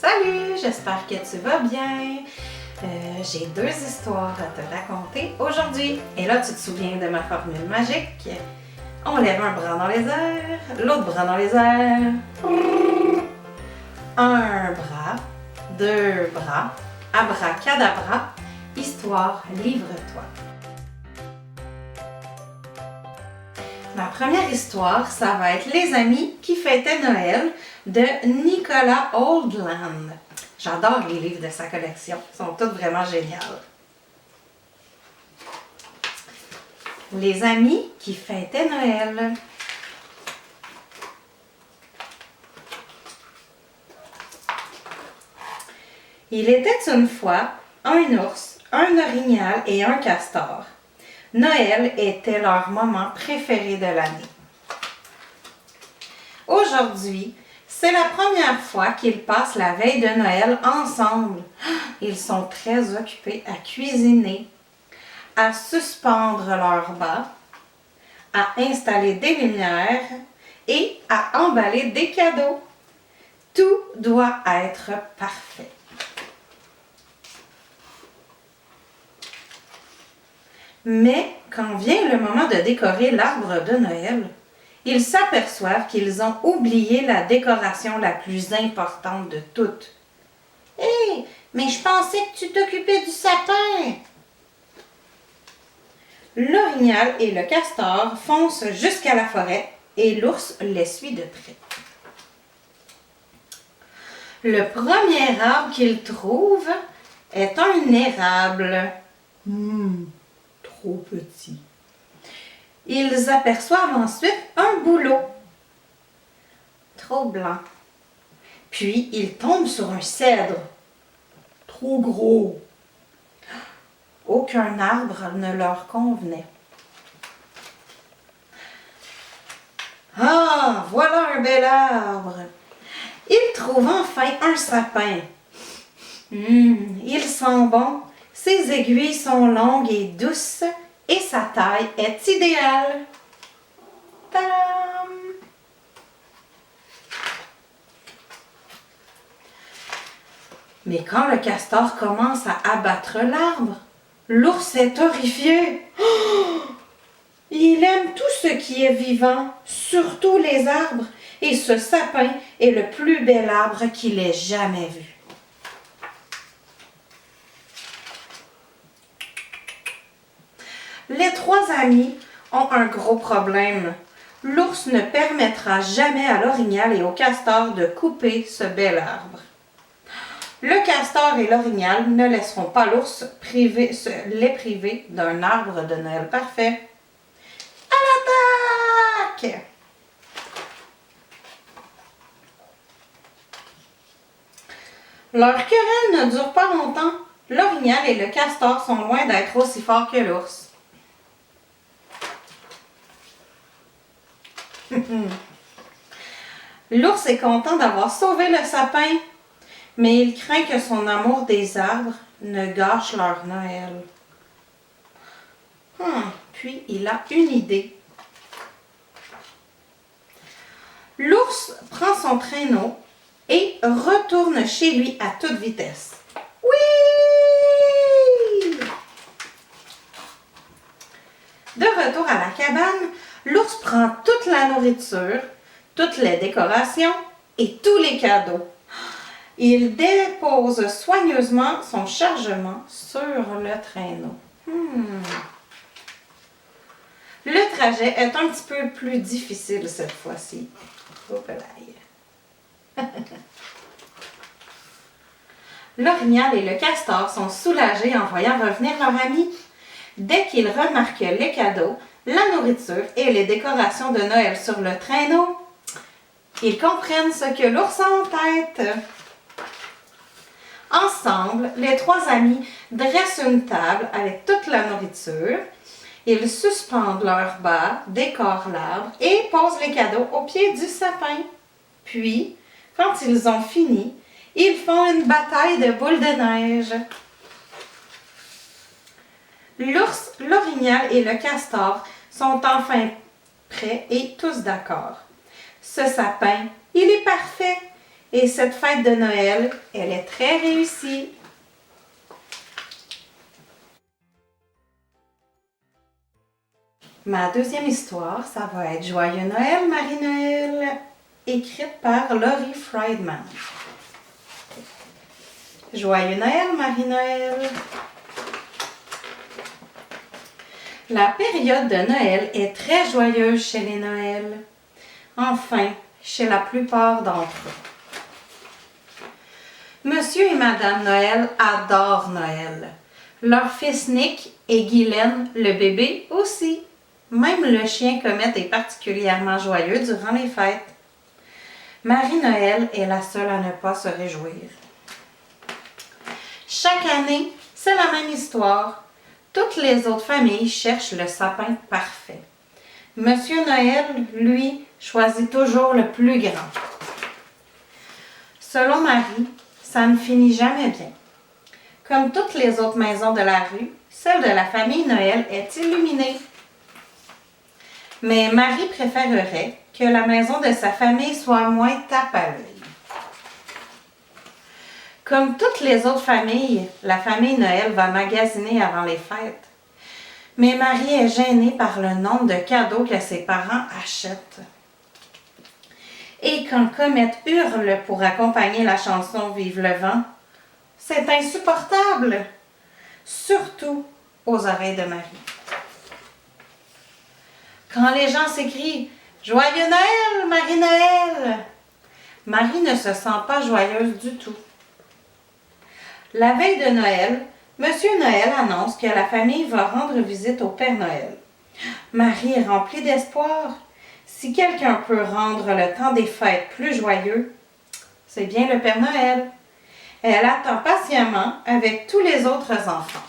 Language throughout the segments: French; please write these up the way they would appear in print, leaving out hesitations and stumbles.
Salut, j'espère que tu vas bien. J'ai deux histoires à te raconter aujourd'hui. Et là, tu te souviens de ma formule magique. On lève un bras dans les airs, l'autre bras dans les airs. Un bras, deux bras, abracadabra, histoire, livre-toi. Ma première histoire, ça va être Les amis qui fêtaient Noël de Nicolas Oldland. J'adore les livres de sa collection, ils sont tous vraiment géniaux. Les amis qui fêtaient Noël. Il était une fois un ours, un orignal et un castor. Noël était leur moment préféré de l'année. Aujourd'hui, c'est la première fois qu'ils passent la veille de Noël ensemble. Ils sont très occupés à cuisiner, à suspendre leurs bas, à installer des lumières et à emballer des cadeaux. Tout doit être parfait. Mais quand vient le moment de décorer l'arbre de Noël, ils s'aperçoivent qu'ils ont oublié la décoration la plus importante de toutes. « Hé, mais je pensais que tu t'occupais du sapin! » L'orignal et le castor foncent jusqu'à la forêt et l'ours les suit de près. Le premier arbre qu'ils trouvent est un érable. Trop petit. Ils aperçoivent ensuite un bouleau. Trop blanc. Puis ils tombent sur un cèdre. Trop gros. Aucun arbre ne leur convenait. Ah, voilà un bel arbre. Ils trouvent enfin un sapin. Il sent bon. Ses aiguilles sont longues et douces et sa taille est idéale. Tadam! Mais quand le castor commence à abattre l'arbre, l'ours est horrifié. Oh! Il aime tout ce qui est vivant, surtout les arbres, et ce sapin est le plus bel arbre qu'il ait jamais vu. Les trois amis ont un gros problème. L'ours ne permettra jamais à l'orignal et au castor de couper ce bel arbre. Le castor et l'orignal ne laisseront pas l'ours les priver d'un arbre de Noël parfait. À l'attaque! Leur querelle ne dure pas longtemps. L'orignal et le castor sont loin d'être aussi forts que l'ours. L'ours est content d'avoir sauvé le sapin, mais il craint que son amour des arbres ne gâche leur Noël. Puis il a une idée. L'ours prend son traîneau et retourne chez lui à toute vitesse. Oui! De retour à la cabane, l'ours prend toute la nourriture, toutes les décorations et tous les cadeaux. Il dépose soigneusement son chargement sur le traîneau. Le trajet est un petit peu plus difficile cette fois-ci. L'orignal et le castor sont soulagés en voyant revenir leur ami. Dès qu'ils remarquent les cadeaux, la nourriture et les décorations de Noël sur le traîneau, ils comprennent ce que l'ours a en tête. Ensemble, les trois amis dressent une table avec toute la nourriture. Ils suspendent leurs bas, décorent l'arbre et posent les cadeaux au pied du sapin. Puis, quand ils ont fini, ils font une bataille de boules de neige. L'ours, l'orignal et le castor sont enfin prêts et tous d'accord. Ce sapin, il est parfait. Et cette fête de Noël, elle est très réussie. Ma deuxième histoire, ça va être Joyeux Noël, Marie-Noël, écrite par Laurie Friedman. Joyeux Noël, Marie-Noël. La période de Noël est très joyeuse chez les Noëls. Enfin, chez la plupart d'entre eux. Monsieur et Madame Noël adorent Noël. Leur fils Nick et Guylaine, le bébé, aussi. Même le chien Comète est particulièrement joyeux durant les fêtes. Marie-Noël est la seule à ne pas se réjouir. Chaque année, c'est la même histoire. Toutes les autres familles cherchent le sapin parfait. Monsieur Noël, lui, choisit toujours le plus grand. Selon Marie, ça ne finit jamais bien. Comme toutes les autres maisons de la rue, celle de la famille Noël est illuminée. Mais Marie préférerait que la maison de sa famille soit moins tape à l'œil. Comme toutes les autres familles, la famille Noël va magasiner avant les fêtes. Mais Marie est gênée par le nombre de cadeaux que ses parents achètent. Et quand Comète hurle pour accompagner la chanson Vive le vent, c'est insupportable, surtout aux oreilles de Marie. Quand les gens s'écrient « Joyeux Noël, Marie-Noël », Marie ne se sent pas joyeuse du tout. La veille de Noël, Monsieur Noël annonce que la famille va rendre visite au Père Noël. Marie est remplie d'espoir. Si quelqu'un peut rendre le temps des fêtes plus joyeux, c'est bien le Père Noël. Elle attend patiemment avec tous les autres enfants.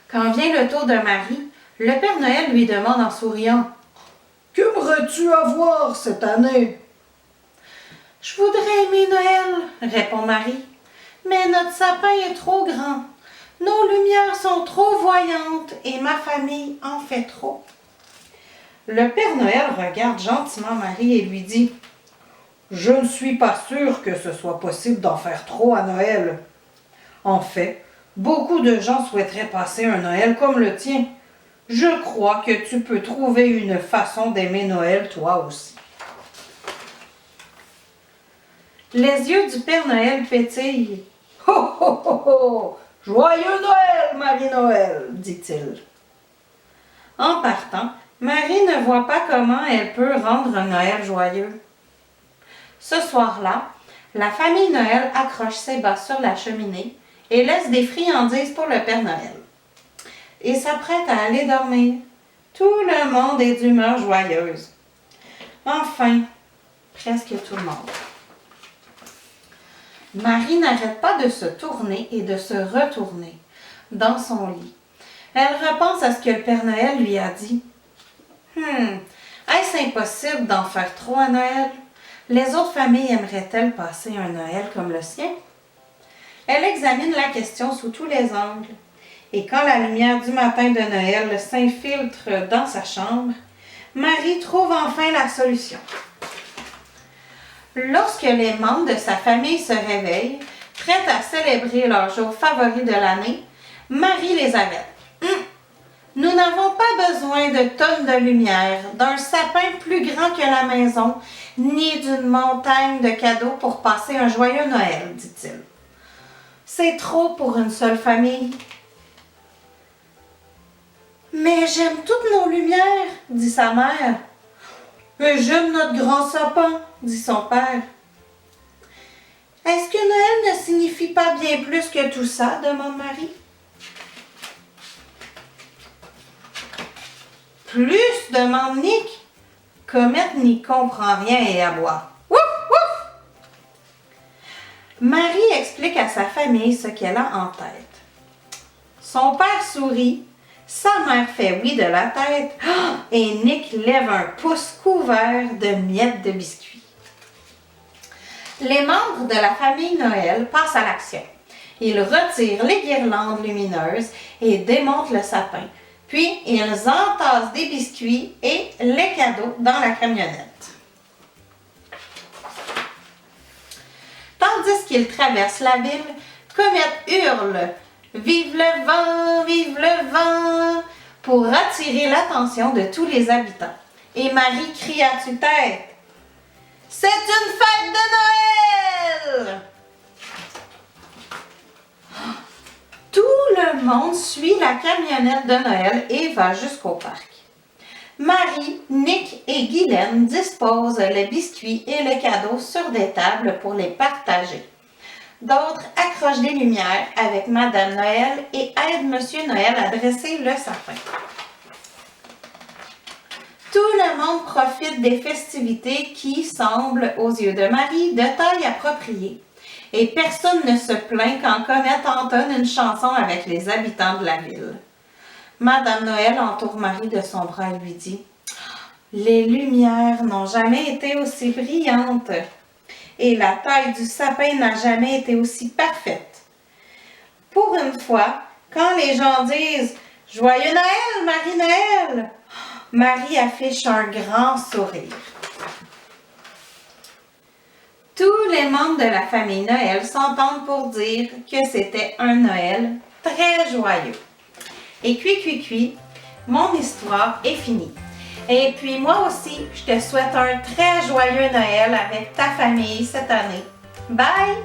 Quand vient le tour de Marie, le Père Noël lui demande en souriant « Qu'aimerais-tu avoir cette année? » « Je voudrais aimer Noël, répond Marie, mais notre sapin est trop grand. Nos lumières sont trop voyantes et ma famille en fait trop. » Le Père Noël regarde gentiment Marie et lui dit « Je ne suis pas sûr que ce soit possible d'en faire trop à Noël. En fait, beaucoup de gens souhaiteraient passer un Noël comme le tien. Je crois que tu peux trouver une façon d'aimer Noël toi aussi. » Les yeux du Père Noël pétillent. « Ho, ho, ho, ho! Joyeux Noël, Marie-Noël! » dit-il. En partant, Marie ne voit pas comment elle peut rendre un Noël joyeux. Ce soir-là, la famille Noël accroche ses bas sur la cheminée et laisse des friandises pour le Père Noël. Et s'apprête à aller dormir. Tout le monde est d'humeur joyeuse. Enfin, presque tout le monde. Marie n'arrête pas de se tourner et de se retourner dans son lit. Elle repense à ce que le Père Noël lui a dit. Est-ce impossible d'en faire trop à Noël? Les autres familles aimeraient-elles passer un Noël comme le sien? Elle examine la question sous tous les angles. Et quand la lumière du matin de Noël s'infiltre dans sa chambre, Marie trouve enfin la solution. Lorsque les membres de sa famille se réveillent, prêts à célébrer leur jour favori de l'année, Marie les arrête. Nous n'avons pas besoin de tonnes de lumière, d'un sapin plus grand que la maison, ni d'une montagne de cadeaux pour passer un joyeux Noël, dit-il. C'est trop pour une seule famille. Mais j'aime toutes nos lumières, dit sa mère. Et j'aime notre grand sapin, dit son père. Est-ce que Noël ne signifie pas bien plus que tout ça, demande Marie. Plus, demande Nick. Comète n'y comprend rien et aboie. Ouf, ouf! Marie explique à sa famille ce qu'elle a en tête. Son père sourit, sa mère fait oui de la tête et Nick lève un pouce couvert de miettes de biscuits. Les membres de la famille Noël passent à l'action. Ils retirent les guirlandes lumineuses et démontent le sapin. Puis, ils entassent des biscuits et les cadeaux dans la camionnette. Tandis qu'ils traversent la ville, Comète hurle « Vive le vent !» pour attirer l'attention de tous les habitants. Et Marie crie à tue-tête « C'est une fête de Noël !» Tout le monde suit la camionnette de Noël et va jusqu'au parc. Marie, Nick et Guylaine disposent les biscuits et les cadeaux sur des tables pour les partager. D'autres accrochent des lumières avec Madame Noël et aident Monsieur Noël à dresser le sapin. Tout le monde profite des festivités qui semblent, aux yeux de Marie, de taille appropriée. Et personne ne se plaint quand Comète entonne une chanson avec les habitants de la ville. Madame Noël entoure Marie de son bras et lui dit « Les lumières n'ont jamais été aussi brillantes et la taille du sapin n'a jamais été aussi parfaite. Pour une fois, quand les gens disent « Joyeux Noël, Marie-Noël », Marie affiche un grand sourire. Tous les membres de la famille Noël s'entendent pour dire que c'était un Noël très joyeux. Et cuit, mon histoire est finie. Et puis moi aussi, je te souhaite un très joyeux Noël avec ta famille cette année. Bye!